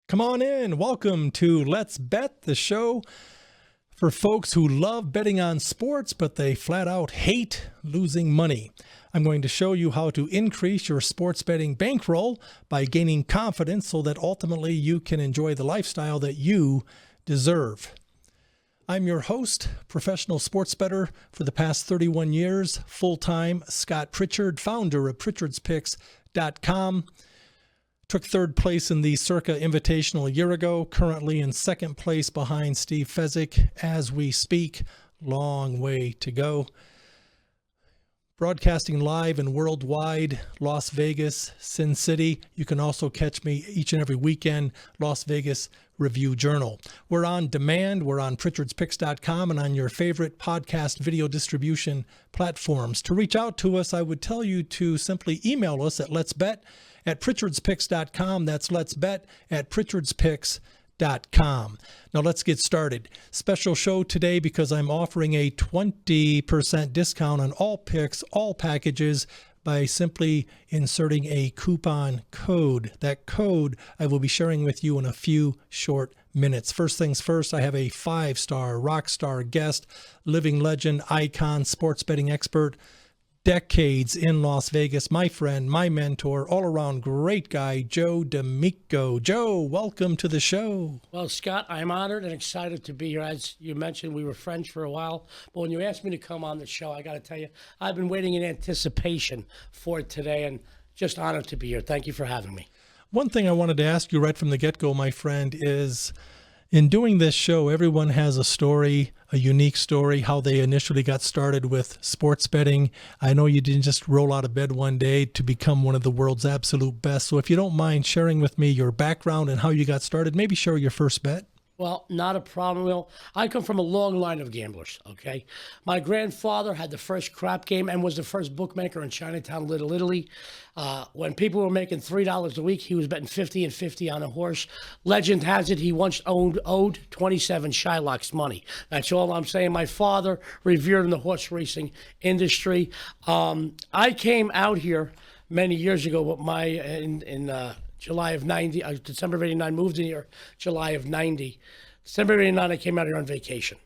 Come on in. Welcome to Let's Bet, the show for folks who love betting on sports, but they flat out hate losing money. I'm going to show you how to increase your sports betting bankroll by gaining confidence so that ultimately you can enjoy the lifestyle that you deserve. I'm your host, professional sports bettor for the past 31 years, full-time, Scott Pritchard, founder of pritchardspicks.com. Took third place in the Circa Invitational a year ago, currently in second place behind Steve Fezzik as we speak. Long way to go. Broadcasting live and worldwide, Las Vegas, Sin City. You can also catch me each and every weekend, Las Vegas Review Journal. We're on demand. We're on pritchardspicks.com and on your favorite podcast video distribution platforms. To reach out to us, I would tell you to simply email us at letsbet@pritchardspicks.com. That's letsbet@pritchardspicks.com. Now let's get started. Special show today because I'm offering a 20% discount on all picks, all packages, by simply inserting a coupon code. That code I will be sharing with you in a few short minutes. First things first, I have a 5-star rock star guest, living legend, icon, sports betting expert, decades in Las Vegas, my friend, my mentor, all-around great guy, Joe D'Amico. Joe, welcome to the show. Well, Scott, I'm honored and excited to be here. As you mentioned, we were friends for a while, but when you asked me to come on the show, I got to tell you, I've been waiting in anticipation for it today, and just honored to be here. Thank you for having me. One thing I wanted to ask you right from the get-go, my friend, is in doing this show, everyone has a story, a unique story, how they initially got started with sports betting. I know you didn't just roll out of bed one day to become one of the world's absolute best. So if you don't mind sharing with me your background and how you got started, maybe share your first bet. Well, not a problem. Well, I come from a long line of gamblers, okay? My grandfather had the first crap game and was the first bookmaker in Chinatown, Little Italy. When people were making $3 a week, he was betting 50 and 50 on a horse. Legend has it he once owed 27 Shylocks money. That's all I'm saying. My father revered in the horse racing industry. I came out here many years ago with July of 90, December of 89, moved in here July of 90. December of 89, I came out here on vacation.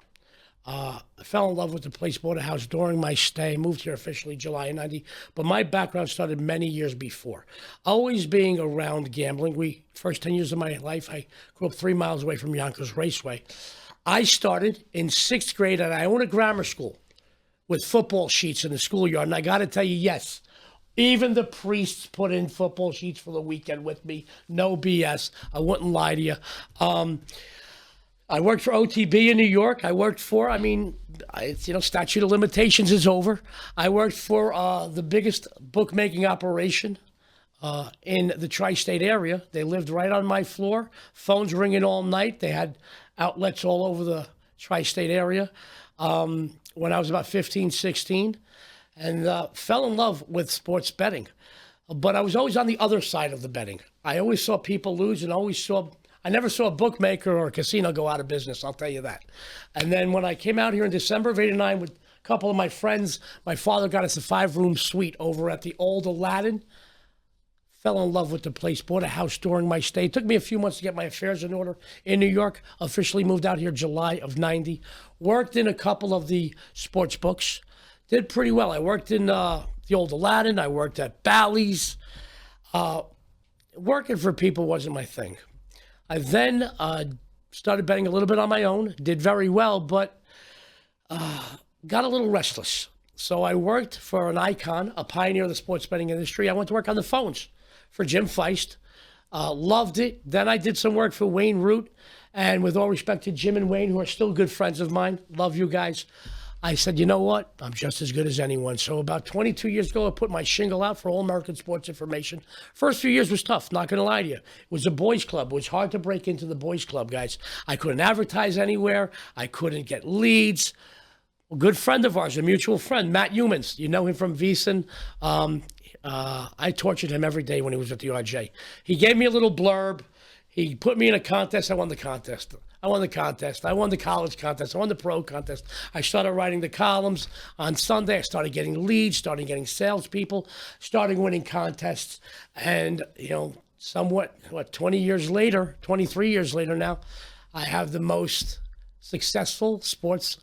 I fell in love with the place, bought a house during my stay, moved here officially July of 90. But my background started many years before. Always being around gambling. First 10 years of my life, I grew up 3 miles away from Yonkers Raceway. I started in 6th grade, and I own a grammar school with football sheets in the schoolyard. And I got to tell you, yes, even the priests put in football sheets for the weekend with me. No BS. I wouldn't lie to you. I worked for OTB in New York. Statute of limitations is over. I worked for the biggest bookmaking operation in the tri-state area. They lived right on my floor. Phones ringing all night. They had outlets all over the tri-state area when I was about 15, 16. And fell in love with sports betting. But I was always on the other side of the betting. I always saw people lose and I never saw a bookmaker or a casino go out of business, I'll tell you that. And then when I came out here in December of 89 with a couple of my friends, my father got us a 5-room suite over at the old Aladdin. Fell in love with the place, bought a house during my stay. It took me a few months to get my affairs in order in New York. Officially moved out here July of 90. Worked in a couple of the sports books. Did pretty well. I worked in the old Aladdin. I worked at Bally's. Working for people wasn't my thing. I then started betting a little bit on my own. Did very well, but got a little restless. So I worked for an icon, a pioneer of the sports betting industry. I went to work on the phones for Jim Feist. Loved it. Then I did some work for Wayne Root. And with all respect to Jim and Wayne, who are still good friends of mine, love you guys. I said, you know what? I'm just as good as anyone. So about 22 years ago, I put my shingle out for All American Sports Information. First few years was tough, not going to lie to you. It was a boys' club. It was hard to break into the boys' club, guys. I couldn't advertise anywhere. I couldn't get leads. A good friend of ours, a mutual friend, Matt Humans. You know him from VEASAN. I tortured him every day when he was at the RJ. He gave me a little blurb. He put me in a contest. I won the contest. I won the contest. I won the college contest. I won the pro contest. I started writing the columns. On Sunday, I started getting leads, started getting salespeople, started winning contests. And, somewhat, 20 years later, 23 years later now, I have the most successful sports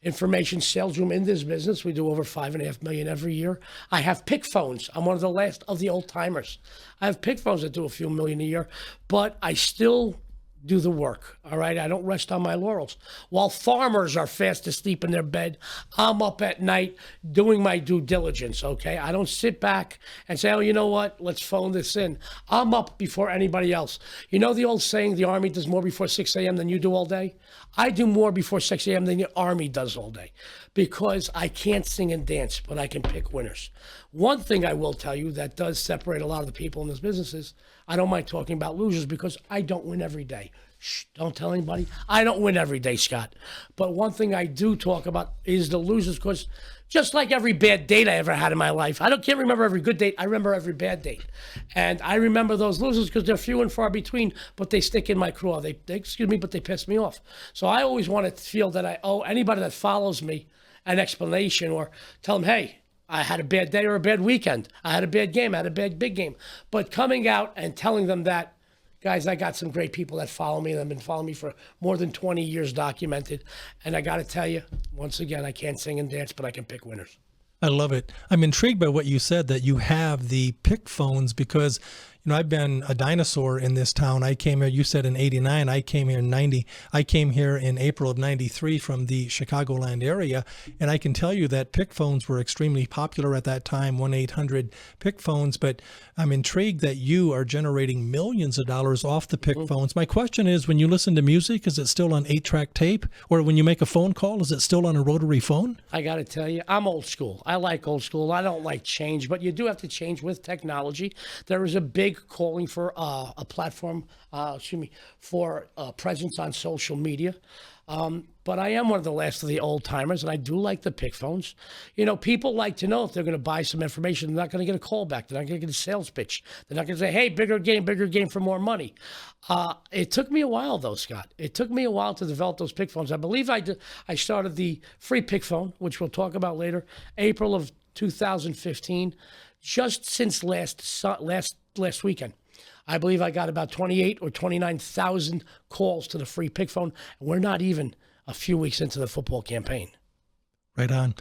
information sales room in this business. We do over $5.5 million every year. I have pick phones. I'm one of the last of the old timers. I have pick phones that do a few million a year, but I still do the work. All right. I don't rest on my laurels. While farmers are fast asleep in their bed, I'm up at night doing my due diligence. Okay. I don't sit back and say, oh, you know what? Let's phone this in. I'm up before anybody else. You know the old saying, the Army does more before 6 a.m. than you do all day? I do more before 6 a.m. than the Army does all day because I can't sing and dance, but I can pick winners. One thing I will tell you that does separate a lot of the people in this business is I don't mind talking about losers because I don't win every day. Shh, don't tell anybody. I don't win every day, Scott. But one thing I do talk about is the losers because just like every bad date I ever had in my life, can't remember every good date. I remember every bad date. And I remember those losers because they're few and far between, but they stick in my craw. They but they piss me off. So I always want to feel that I owe anybody that follows me an explanation or tell them, hey, I had a bad day or a bad weekend. I had a bad game. I had a big game. But coming out and telling them that, guys, I got some great people that follow me. They've been following me for more than 20 years documented. And I got to tell you, once again, I can't sing and dance, but I can pick winners. I love it. I'm intrigued by what you said, that you have the pick phones, because I've been a dinosaur in this town. I came here, you said in 89, I came here in 90. I came here in April of 93 from the Chicagoland area, and I can tell you that pick phones were extremely popular at that time, 1-800-PICK phones, but I'm intrigued that you are generating millions of dollars off the pick phones. My question is, when you listen to music, is it still on 8-track tape? Or when you make a phone call, is it still on a rotary phone? I got to tell you, I'm old school. I like old school. I don't like change, but you do have to change with technology. There is a big calling for a platform, for presence on social media. But I am one of the last of the old timers, and I do like the pick phones. People like to know if they're going to buy some information. They're not going to get a call back. They're not going to get a sales pitch. They're not going to say, hey, bigger game for more money. It took me a while, though, Scott. It took me a while to develop those pick phones. I believe I started the free pick phone, which we'll talk about later, April of 2015, just since last weekend. I believe I got about 28 or 29,000 calls to the free pick phone. And we're not even a few weeks into the football campaign. Right on.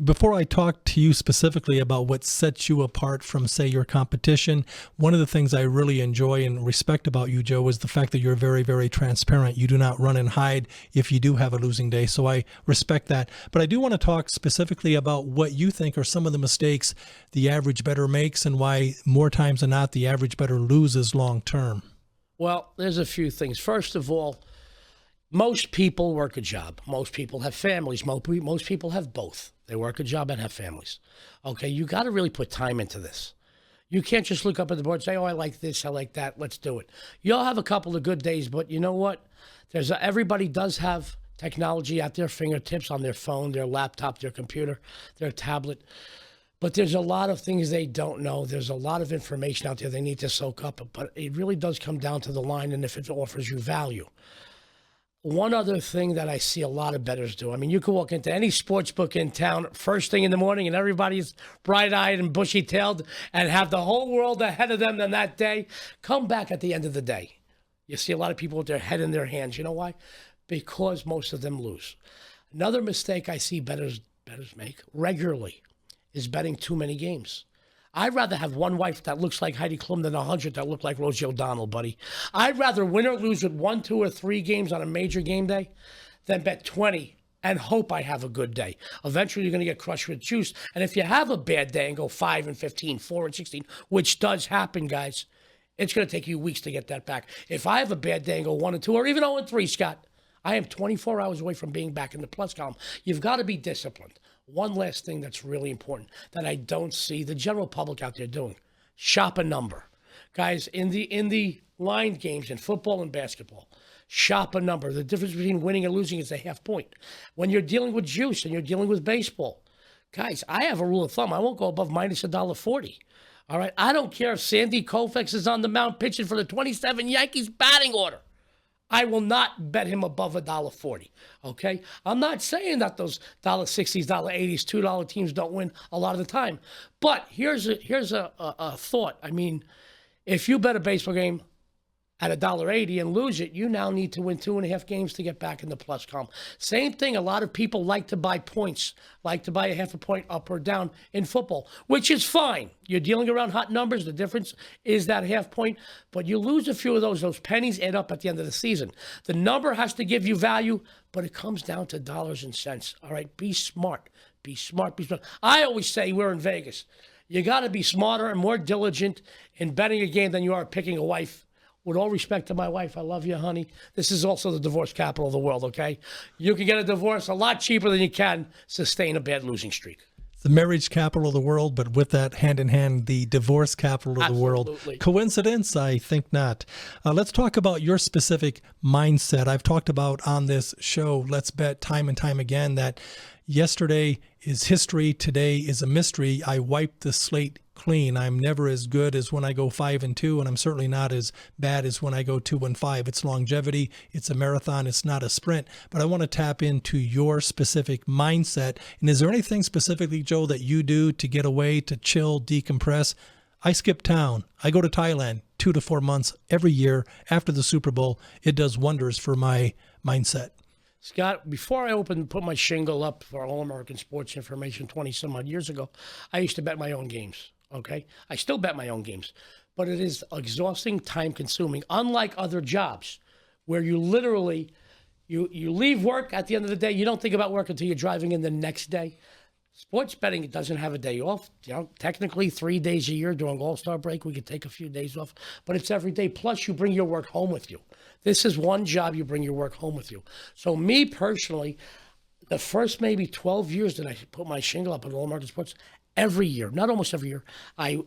Before I talk to you specifically about what sets you apart from, say, your competition, one of the things I really enjoy and respect about you, Joe, is the fact that you're very, very transparent. You do not run and hide if you do have a losing day. So I respect that. But I do want to talk specifically about what you think are some of the mistakes the average bettor makes and why more times than not the average bettor loses long term. Well, there's a few things. First of all, most people work a job. Most people have families. Most people have both. They work a job and have families. Okay, you got to really put time into this. You can't just look up at the board and say, oh, I like this, I like that, let's do it. You'll have a couple of good days, but you know what? Everybody does have technology at their fingertips, on their phone, their laptop, their computer, their tablet. But there's a lot of things they don't know. There's a lot of information out there they need to soak up. But it really does come down to the line and if it offers you value. One other thing that I see a lot of bettors do, you can walk into any sports book in town first thing in the morning and everybody's bright-eyed and bushy-tailed and have the whole world ahead of them on that day. Come back at the end of the day. You see a lot of people with their head in their hands. You know why? Because most of them lose. Another mistake I see bettors make regularly is betting too many games. I'd rather have one wife that looks like Heidi Klum than 100 that look like Rosie O'Donnell, buddy. I'd rather win or lose with 1, 2, or 3 games on a major game day than bet 20 and hope I have a good day. Eventually, you're going to get crushed with juice. And if you have a bad day and go 5-15, 4-16, which does happen, guys, it's going to take you weeks to get that back. If I have a bad day and go 1-2 or even 0-3, Scott, I am 24 hours away from being back in the plus column. You've got to be disciplined. One last thing that's really important that I don't see the general public out there doing: shop a number. Guys, in the line games in football and basketball, shop a number. The difference between winning and losing is a half point. When you're dealing with juice and you're dealing with baseball, guys, I have a rule of thumb. I won't go above minus $1.40. All right? I don't care if Sandy Koufax is on the mound pitching for the 27 Yankees batting order. I will not bet him above $1.40, okay? I'm not saying that those $1.60s, $1.80s, $2 teams don't win a lot of the time. But here's a thought. If you bet a baseball game at $1.80 and lose it, you now need to win 2.5 games to get back in the plus column. Same thing, a lot of people like to buy points, like to buy a half a point up or down in football, which is fine. You're dealing around hot numbers. The difference is that half point, but you lose a few of those pennies add up at the end of the season. The number has to give you value, but it comes down to dollars and cents. All right, be smart. Be smart. Be smart. I always say we're in Vegas. You got to be smarter and more diligent in betting a game than you are picking a wife. With all respect to my wife, I love you, honey. This is also the divorce capital of the world, okay? You can get a divorce a lot cheaper than you can sustain a bad losing streak. The marriage capital of the world, but with that hand in hand, the divorce capital of the world. Coincidence? I think not. Let's talk about your specific mindset. I've talked about on this show, Let's Bet, time and time again, that yesterday is history, today is a mystery. I wiped the slate clean. I'm never as good as when I go 5-2, and I'm certainly not as bad as when I go 2-5. It's longevity. It's a marathon. It's not a sprint. But I want to tap into your specific mindset. And is there anything specifically, Joe, that you do to get away, to chill, decompress? I skip town. I go to Thailand 2 to 4 months every year after the Super Bowl. It does wonders for my mindset. Scott, before I put my shingle up for All American Sports Information 20 some odd years ago, I used to bet my own games. Okay, I still bet my own games, but it is exhausting, time-consuming. Unlike other jobs, where you literally you leave work at the end of the day, you don't think about work until you're driving in the next day. Sports betting, it doesn't have a day off. You know, technically 3 days a year during All-Star break, we could take a few days off, but it's every day. Plus, you bring your work home with you. This is one job, you bring your work home with you. So me personally, the first maybe 12 years that I put my shingle up at All American Sports, every year, not almost every year,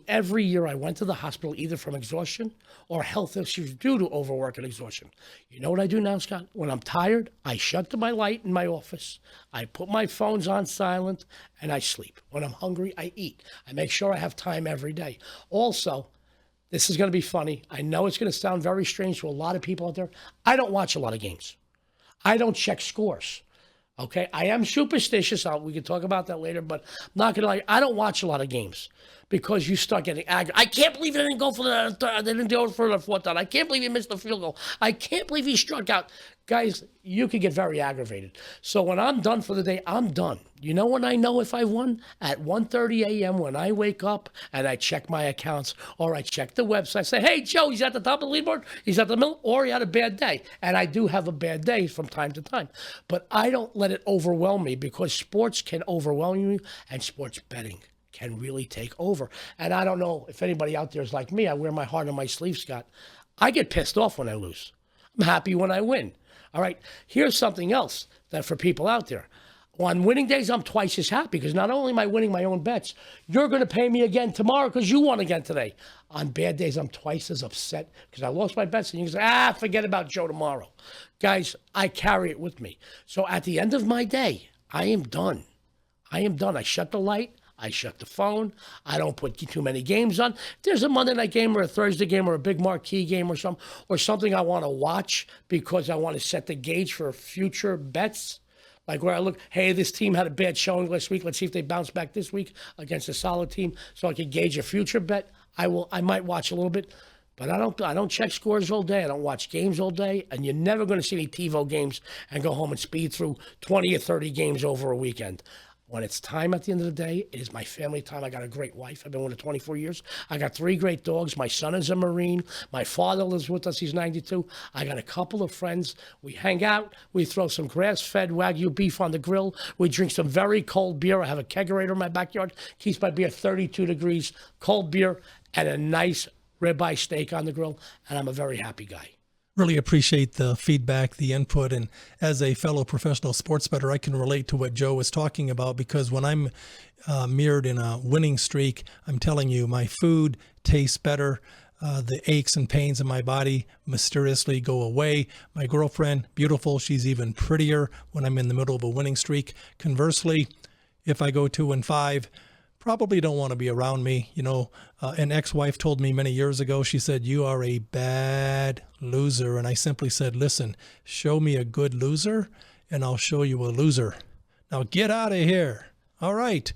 every year I went to the hospital either from exhaustion or health issues due to overwork and exhaustion. You know what I do now, Scott? When I'm tired, I shut my light in my office. I put my phones on silent and I sleep. When I'm hungry, I eat. I make sure I have time every day. Also, this is going to be funny. I know it's going to sound very strange to a lot of people out there. I don't watch a lot of games. I don't check scores. Okay, I am superstitious. We can talk about that later, but I'm not going to lie. I don't watch a lot of games because you start getting angry. I can't believe they didn't go for they didn't go for the fourth down. I can't believe he missed the field goal. I can't believe he struck out. Guys, you can get very aggravated. So when I'm done for the day, I'm done. You know when I know if I won? At 1:30 a.m. when I wake up and I check my accounts or I check the website. I say, hey, Joe, he's at the top of the leaderboard. He's at the middle, or he had a bad day. And I do have a bad day from time to time. But I don't let it overwhelm me because sports can overwhelm you and sports betting can really take over. And I don't know if anybody out there is like me. I wear my heart on my sleeve, Scott. I get pissed off when I lose. I'm happy when I win. All right, here's something else that for people out there. On winning days, I'm twice as happy because not only am I winning my own bets, you're going to pay me again tomorrow because you won again today. On bad days, I'm twice as upset because I lost my bets and you can say, forget about Joe tomorrow. Guys, I carry it with me. So at the end of my day, I am done. I am done. I shut the light. I shut the phone. I don't put too many games on. If there's a Monday night game or a Thursday game or a big marquee game or something I want to watch because I want to set the gauge for future bets, like where I look, hey, this team had a bad showing last week. Let's see if they bounce back this week against a solid team so I can gauge a future bet. I might watch a little bit, but I don't check scores all day. I don't watch games all day, and you're never going to see any TiVo games and go home and speed through 20 or 30 games over a weekend. When it's time at the end of the day, it is my family time. I got a great wife. I've been with her 24 years. I got 3 great dogs. My son is a Marine. My father lives with us. He's 92. I got a couple of friends. We hang out. We throw some grass-fed Wagyu beef on the grill. We drink some very cold beer. I have a kegerator in my backyard. Keeps my beer 32 degrees, cold beer, and a nice ribeye steak on the grill. And I'm a very happy guy. Really appreciate the feedback, the input, and as a fellow professional sports bettor, I can relate to what Joe was talking about because when I'm mirrored in a winning streak, I'm telling you, my food tastes better. The aches and pains in my body mysteriously go away. My girlfriend, beautiful, she's even prettier when I'm in the middle of a winning streak. Conversely, if I go 2-5, probably don't want to be around me. You know, an ex-wife told me many years ago, she said, you are a bad loser. And I simply said, listen, show me a good loser and I'll show you a loser. Now get out of here. All right.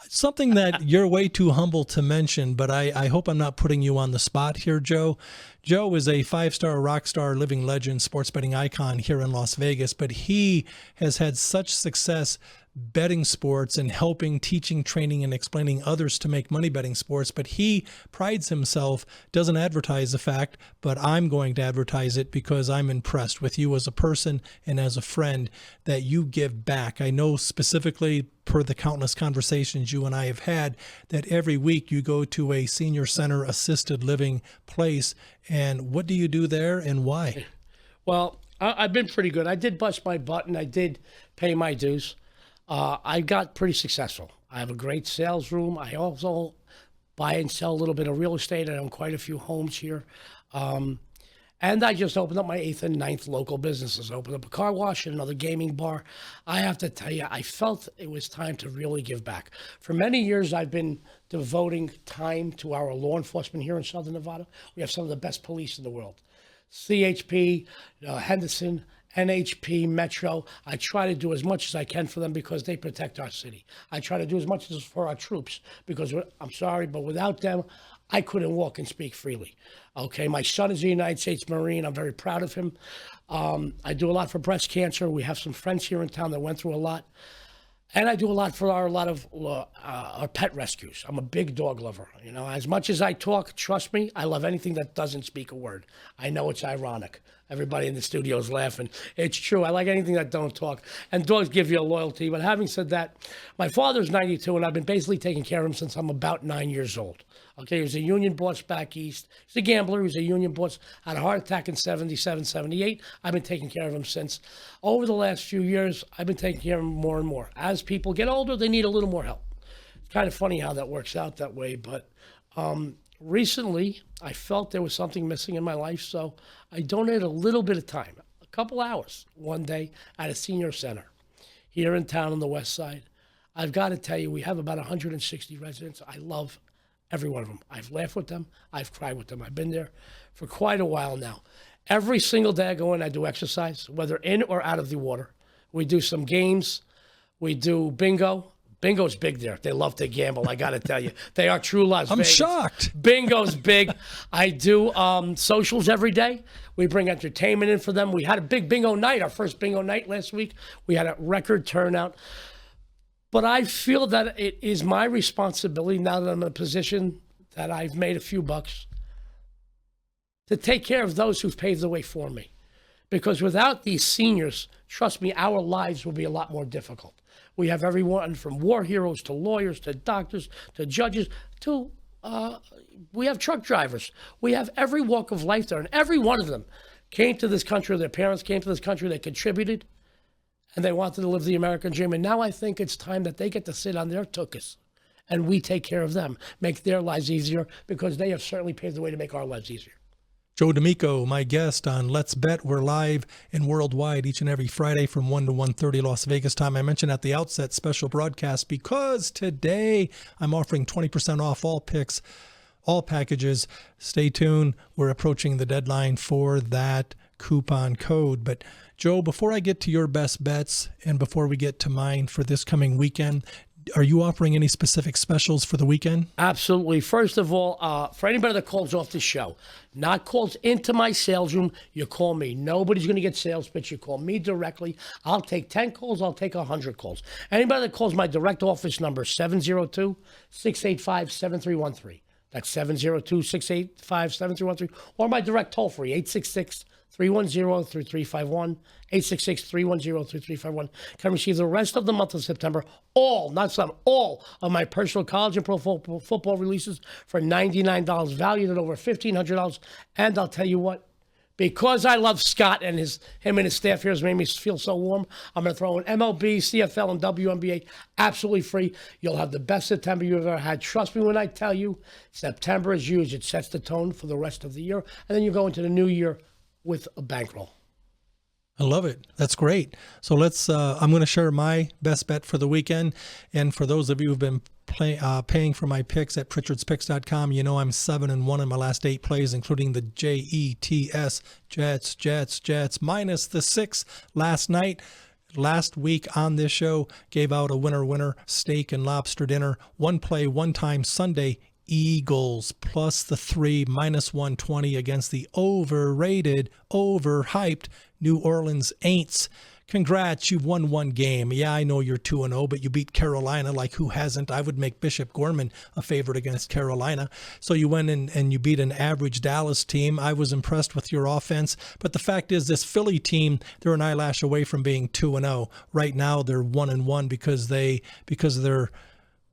Something that you're way too humble to mention, but I hope I'm not putting you on the spot here, Joe. Joe is a 5-star rock star, living legend, sports betting icon here in Las Vegas, but he has had such success betting sports and helping, teaching, training, and explaining others to make money betting sports. But he prides himself, doesn't advertise the fact, but I'm going to advertise it because I'm impressed with you as a person and as a friend that you give back. I know specifically, per the countless conversations you and I have had, that every week you go to a senior center assisted living place. And what do you do there and why? Well, I've been pretty good. I did bust my butt and I did pay my dues. I got pretty successful. I have a great sales room. I also buy and sell a little bit of real estate. I own quite a few homes here. And I just opened up my 8th and 9th local businesses. I opened up a car wash and another gaming bar. I have to tell you, I felt it was time to really give back. For many years, I've been devoting time to our law enforcement here in Southern Nevada. We have some of the best police in the world. CHP, Henderson, NHP, Metro. I try to do as much as I can for them because they protect our city. I try to do as much as for our troops because, I'm sorry, but without them, I couldn't walk and speak freely. Okay, my son is a United States Marine. I'm very proud of him. I do a lot for breast cancer. We have some friends here in town that went through a lot. And I do a lot for our pet rescues. I'm a big dog lover. You know, as much as I talk, trust me, I love anything that doesn't speak a word. I know it's ironic. Everybody in the studio is laughing. It's true. I like anything that don't talk. And dogs give you a loyalty. But having said that, my father's 92, and I've been basically taking care of him since I'm about 9 years old. Okay, he was a union boss back east. He's a gambler. He was a union boss. Had a heart attack in 77, 78. I've been taking care of him since. Over the last few years, I've been taking care of him more and more. As people get older, they need a little more help. It's kind of funny how that works out that way. But recently, I felt there was something missing in my life, so I donated a little bit of time, a couple hours, one day at a senior center here in town on the west side. I've got to tell you, we have about 160 residents. I love every one of them. I've laughed with them. I've cried with them. I've been there for quite a while now. Every single day I go in, I do exercise, whether in or out of the water. We do some games. We do bingo. Bingo's big there. They love to gamble, I got to tell you. They are true Las Vegas. I'm shocked. Bingo's big. I do socials every day. We bring entertainment in for them. We had a big bingo night, our first bingo night last week. We had a record turnout. But I feel that it is my responsibility, now that I'm in a position that I've made a few bucks, to take care of those who've paved the way for me. Because without these seniors, trust me, our lives will be a lot more difficult. We have everyone from war heroes to lawyers to doctors to judges to, we have truck drivers. We have every walk of life there, and every one of them came to this country, their parents came to this country, they contributed, and they wanted to live the American dream. And now I think it's time that they get to sit on their tuchus and we take care of them, make their lives easier, because they have certainly paved the way to make our lives easier. Joe D'Amico, my guest on Let's Bet. We're live and worldwide each and every Friday from 1 to 1:30 Las Vegas time. I mentioned at the outset, special broadcast, because today I'm offering 20% off all picks, all packages. Stay tuned. We're approaching the deadline for that coupon code. But Joe, before I get to your best bets and before we get to mine for this coming weekend, are you offering any specific specials for the weekend? Absolutely. First of all, for anybody that calls off the show, not calls into my sales room, you call me. Nobody's going to get sales pitch. You call me directly. I'll take 10 calls. I'll take 100 calls. Anybody that calls my direct office number, 702-685-7313. That's 702-685-7313. Or my direct toll free, 866-310-3351, 866-310-3351. Can receive the rest of the month of September, all, not some, all of my personal college and pro football releases for $99, valued at over $1,500. And I'll tell you what, because I love Scott and him and his staff here has made me feel so warm, I'm going to throw in MLB, CFL, and WNBA absolutely free. You'll have the best September you've ever had. Trust me when I tell you, September is huge. It sets the tone for the rest of the year. And then you go into the new year with a bankroll. I love it. That's great. So I'm going to share my best bet for the weekend. And for those of you who've been paying for my picks at pritchardspicks.com, you know I'm 7-1 in my last 8 plays, including the Jets, minus the 6 last night. last week on this show, gave out a winner steak and lobster dinner. One play, one time Sunday, Eagles plus the 3, minus 120 against the overrated, overhyped New Orleans Aints. Congrats, you've won one game. Yeah, I know you're 2-0, but you beat Carolina like who hasn't? I would make Bishop Gorman a favorite against Carolina. So you went in and you beat an average Dallas team. I was impressed with your offense. But the fact is, this Philly team, they're an eyelash away from being 2-0. Right now, they're 1-1 because their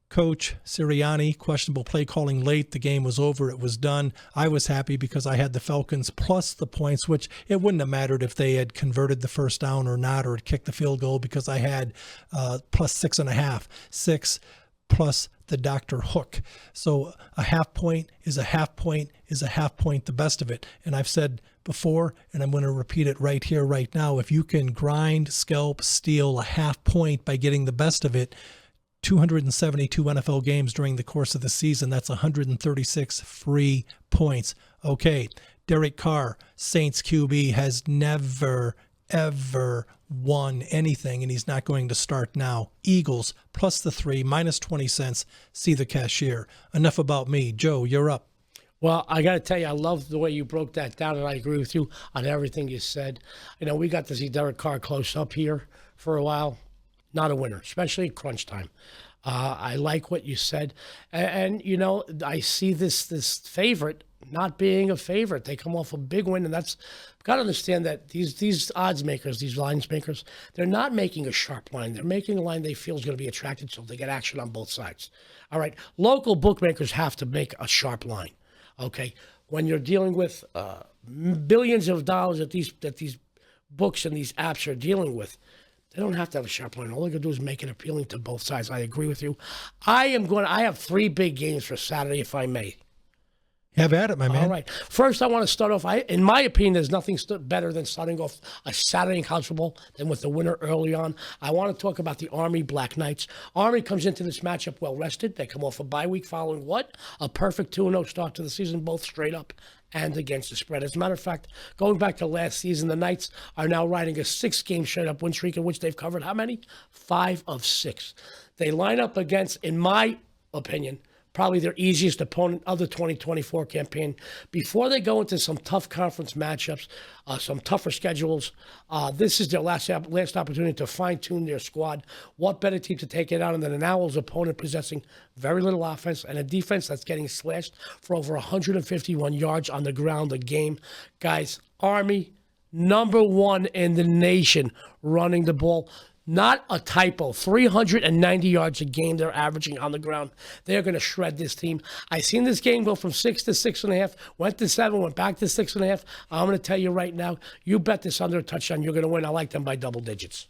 coach Sirianni, questionable play calling late. The game was over. It was done. I was happy because I had the Falcons plus the points, which it wouldn't have mattered if they had converted the first down or not, or had kicked the field goal, because I had plus 6.5, 6 plus the Dr. Hook. So a half point is a half point is a half point, the best of it. And I've said before, and I'm going to repeat it right here, right now, if you can grind, scalp, steal a half point by getting the best of it, 272 NFL games during the course of the season. That's 136 free points. Okay, Derek Carr, Saints QB, has never, ever won anything, and he's not going to start now. Eagles, plus the 3, minus 20 cents. See the cashier. Enough about me. Joe, you're up. Well, I got to tell you, I love the way you broke that down, and I agree with you on everything you said. You know, we got to see Derek Carr close up here for a while. Not a winner, especially crunch time. I like what you said. And you know, I see this favorite not being a favorite. They come off a big win, and that's got to understand that these odds makers, these lines makers, they're not making a sharp line. They're making a line they feel is going to be attracted, so they get action on both sides. All right, local bookmakers have to make a sharp line. Okay, when you're dealing with billions of dollars that these books and these apps are dealing with, they don't have to have a sharp line. All they're going to do is make it appealing to both sides. I agree with you. I have 3 big games for Saturday, if I may. Have at it, my man. All right. First, I want to start off. In my opinion, there's nothing better than starting off a Saturday in college football than with the winner early on. I want to talk about the Army Black Knights. Army comes into this matchup well rested. They come off a bye week following what? A perfect 2-0 start to the season, both straight up and against the spread. As a matter of fact, going back to last season, the Knights are now riding a 6-game straight-up win streak in which they've covered how many? 5 of 6. They line up against, in my opinion, probably their easiest opponent of the 2024 campaign. Before they go into some tough conference matchups, some tougher schedules, this is their last opportunity to fine-tune their squad. What better team to take it out than an Owls opponent possessing very little offense and a defense that's getting slashed for over 151 yards on the ground a game. Guys, Army, number 1 in the nation running the ball. Not a typo. 390 yards a game they're averaging on the ground. They're going to shred this team. I seen this game go from 6 to 6.5, went to 7, went back to 6.5. I'm going to tell you right now, you bet this under a touchdown, you're going to win. I like them by double digits.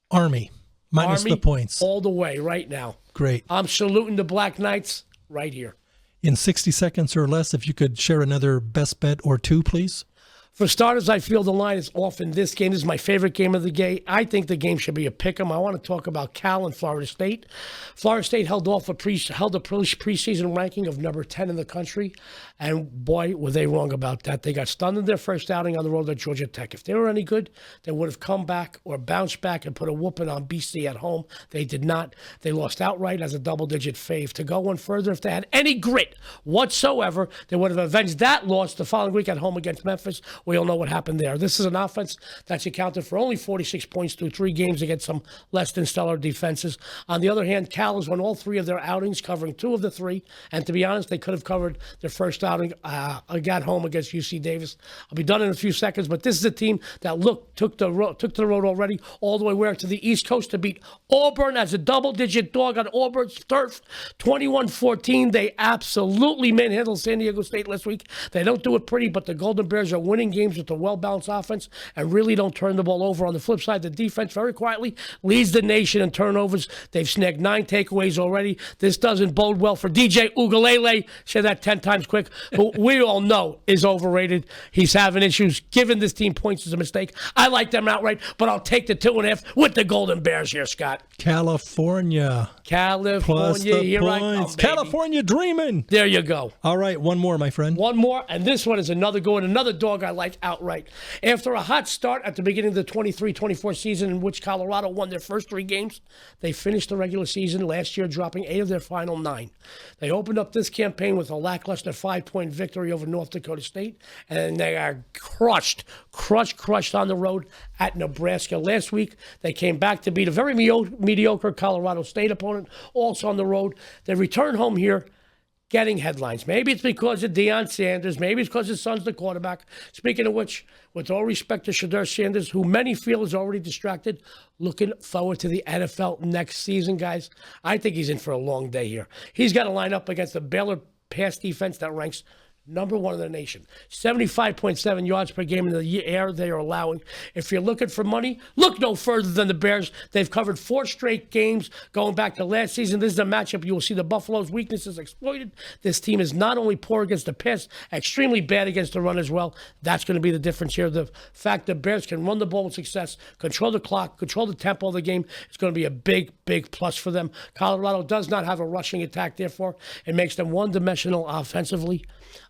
Army, minus the points. All the way right now. Great. I'm saluting the Black Knights right here. In 60 seconds or less, if you could share another best bet or 2, please. For starters, I feel the line is off in this game. This is my favorite game of the game. I think the game should be a pick'em. I want to talk about Cal and Florida State. Florida State held a preseason ranking of number 10 in the country, and boy, were they wrong about that. They got stunned in their first outing on the road at Georgia Tech. If they were any good, they would have come back or bounced back and put a whooping on BC at home. They did not. They lost outright as a double-digit fave. To go one further, if they had any grit whatsoever, they would have avenged that loss the following week at home against Memphis. We all know what happened there. This is an offense that's accounted for only 46 points through 3 games against some less than stellar defenses. On the other hand, Cal has won all 3 of their outings, covering 2 of the 3. And to be honest, they could have covered their first outing at home against UC Davis. I'll be done in a few seconds, but this is a team that took the road already all the way where to the East Coast to beat Auburn as a double-digit dog on Auburn's turf, 21-14. They absolutely manhandled San Diego State last week. They don't do it pretty, but the Golden Bears are winning games with a well-balanced offense and really don't turn the ball over. On the flip side, the defense very quietly leads the nation in turnovers. They've snagged 9 takeaways already. This doesn't bode well for DJ Ugalele. Say that 10 times quick. Who we all know is overrated. He's having issues. Giving this team points is a mistake. I like them outright, but I'll take the 2.5 with the Golden Bears here, Scott. California. Plus the here points. California dreaming. There you go. All right, one more, my friend. One more, and this one is another good one, another dog I like. like outright. After a hot start at the beginning of the 23-24 season in which Colorado won their first 3 games, they finished the regular season last year dropping 8 of their final 9. They opened up this campaign with a lackluster 5-point victory over North Dakota State, and they are crushed on the road at Nebraska. Last week, they came back to beat a very mediocre Colorado State opponent, also on the road. They return home here getting headlines. Maybe it's because of Deion Sanders. Maybe it's because his son's the quarterback. Speaking of which, with all respect to Shedeur Sanders, who many feel is already distracted, looking forward to the NFL next season, guys. I think he's in for a long day here. He's got to line up against the Baylor pass defense that ranks number 1 in the nation. 75.7 yards per game in the air they are allowing. If you're looking for money, look no further than the Bears. They've covered 4 straight games going back to last season. This is a matchup you will see the Buffalo's weaknesses exploited. This team is not only poor against the pass, extremely bad against the run as well. That's going to be the difference here. The fact that Bears can run the ball with success, control the clock, control the tempo of the game, is going to be a big plus for them. Colorado does not have a rushing attack, therefore it makes them one-dimensional offensively.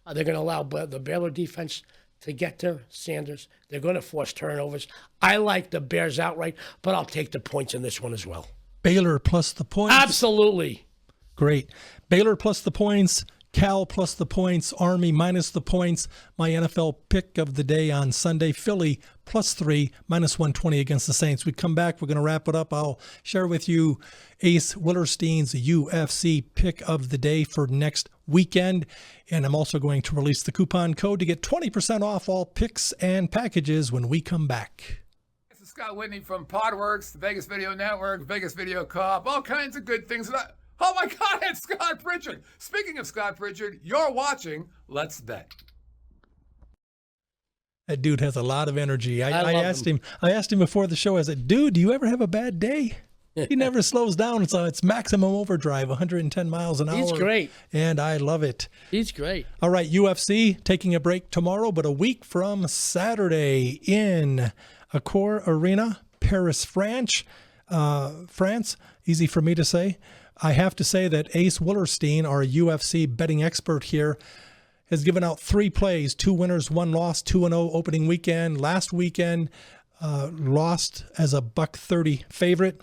They're going to allow the Baylor defense to get to Sanders. They're going to force turnovers. I like the Bears outright, but I'll take the points in this one as well. Baylor plus the points? Absolutely. Great. Baylor plus the points. Cal plus the points, Army minus the points. My NFL pick of the day on Sunday, Philly plus 3, minus 120 against the Saints. We come back, we're going to wrap it up. I'll share with you Ace Willerstein's UFC pick of the day for next weekend. And I'm also going to release the coupon code to get 20% off all picks and packages when we come back. This is Scott Whitney from Podworks, the Vegas Video Network, Vegas Video Co-op, all kinds of good things. Oh my God, it's Scott Pritchard. Speaking of Scott Pritchard, you're watching Let's Bet. That dude has a lot of energy. I asked him before the show, I said, dude, do you ever have a bad day? He never slows down. So it's maximum overdrive, 110 miles an hour. He's great. And I love it. He's great. All right, UFC taking a break tomorrow, but a week from Saturday in Accor Arena, Paris, France. Easy for me to say. I have to say that Ace Willerstein, our UFC betting expert here, has given out 3 plays, 2 winners, 1 loss, 2-0 opening weekend. Last weekend, lost as a $1.30 favorite.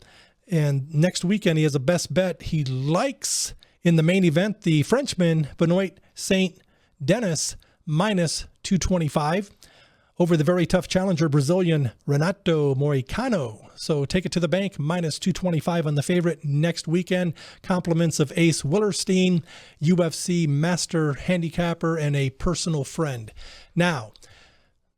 And next weekend, he has a best bet. He likes, in the main event, the Frenchman, Benoit Saint-Denis, minus 225. Over the very tough challenger, Brazilian Renato Moicano. So take it to the bank, minus 225 on the favorite next weekend. Compliments of Ace Willerstein, UFC master handicapper, and a personal friend. Now,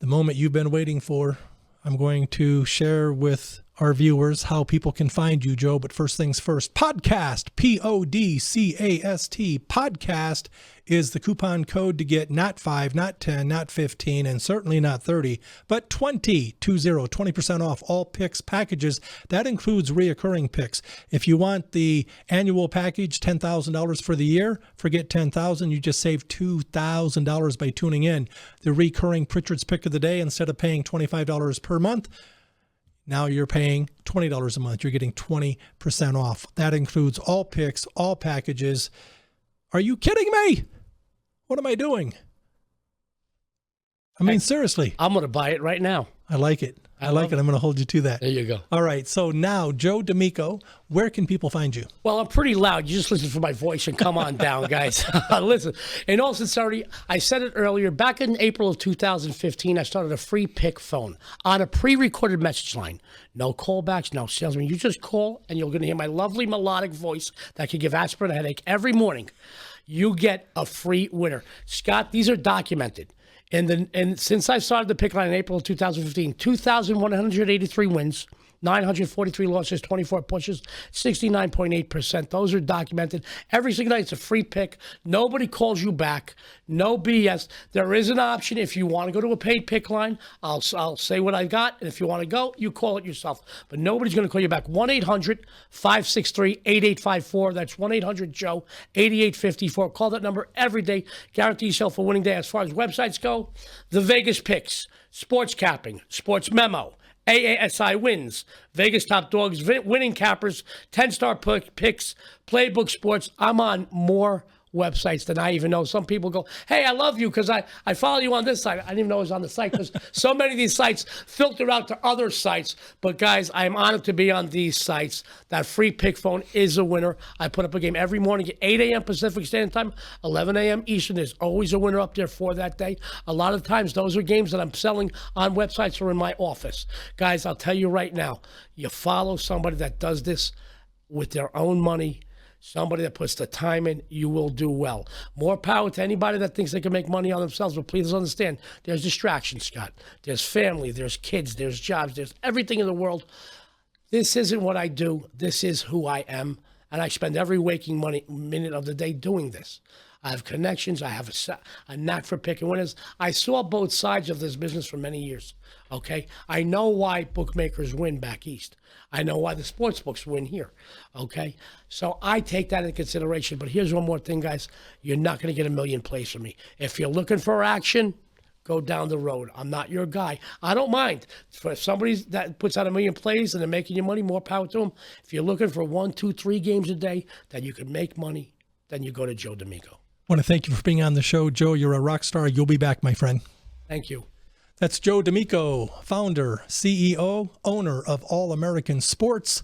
the moment you've been waiting for, I'm going to share with our viewers how people can find you, Joe. But first things first, podcast, Podcast, podcast is the coupon code to get not 5, not 10, not 15, and certainly not 30, but 20% off all picks packages. That includes reoccurring picks. If you want the annual package, $10,000 for the year, forget $10,000. You just save $2,000 by tuning in. The recurring Pritchard's pick of the day, instead of paying $25 per month, now you're paying $20 a month. You're getting 20% off. That includes all picks, all packages. Are you kidding me? What am I doing? I mean, seriously. I'm going to buy it right now. I like it. I like it. I'm going to hold you to that. There you go. All right. So now, Joe D'Amico, where can people find you? Well, I'm pretty loud. You just listen for my voice and come on down, guys. Listen, in all sincerity, I said it earlier. Back in April of 2015, I started a free pick phone on a pre-recorded message line. No callbacks, no salesman. You just call, and you're going to hear my lovely melodic voice that can give aspirin a headache every morning. You get a free winner. Scott, these are documented. And since I started the pick line in April of 2015, 2,183 wins, 943 losses, 24 pushes, 69.8%. Those are documented. Every single night, it's a free pick. Nobody calls you back. No BS. There is an option if you want to go to a paid pick line. I'll say what I got, and if you want to go, you call it yourself. But nobody's going to call you back. 1-800-563-8854. That's 1-800-JOE, 8854. Call that number every day. Guarantee yourself a winning day. As far as websites go, the Vegas Picks, Sports Capping, Sports Memo, AASI wins, Vegas Top Dogs, winning cappers, 10-star picks, Playbook Sports. I'm on more websites than I even know. Some people go, hey, I love you because I follow you on this site. I didn't even know it was on the site because so many of these sites filter out to other sites. But guys, I'm honored to be on these sites. That free pick phone is a winner. I put up a game every morning at 8 a.m. Pacific Standard Time, 11 a.m. Eastern. There's always a winner up there for that day. A lot of times, those are games that I'm selling on websites or in my office. Guys, I'll tell you right now, you follow somebody that does this with their own money, somebody that puts the time in, you will do well. More power to anybody that thinks they can make money on themselves, but please understand, there's distractions, Scott. There's family, there's kids, there's jobs, there's everything in the world. This isn't what I do. This is who I am, and I spend every waking minute of the day doing this. I have connections. I have a knack for picking winners. I saw both sides of this business for many years, okay? I know why bookmakers win back east. I know why the sports books win here, okay? So I take that into consideration. But here's one more thing, guys. You're not going to get a million plays from me. If you're looking for action, go down the road. I'm not your guy. I don't mind. For somebody that puts out a million plays and they're making you money, more power to them. If you're looking for 1, 2, 3 games a day that you can make money, then you go to Joe D'Amico. I want to thank you for being on the show, Joe. You're a rock star. You'll be back, my friend. Thank you. That's Joe D'Amico, founder, CEO, owner of All American Sports.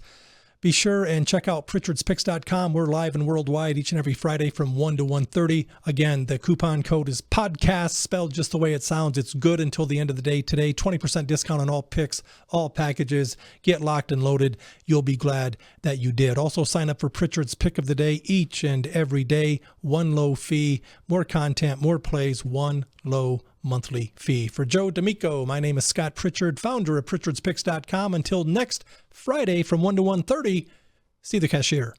Be sure and check out Pritchard'sPicks.com. We're live and worldwide each and every Friday from 1 to 1:30. Again, the coupon code is podcast, spelled just the way it sounds. It's good until the end of the day today. 20% discount on all picks, all packages. Get locked and loaded. You'll be glad that you did. Also, sign up for Pritchard's Pick of the Day each and every day. One low fee, more content, more plays, one low monthly fee. For Joe D'Amico, my name is Scott Pritchard, founder of Pritchard'sPicks.com. Until next Friday from 1 to 1:30, see the cashier.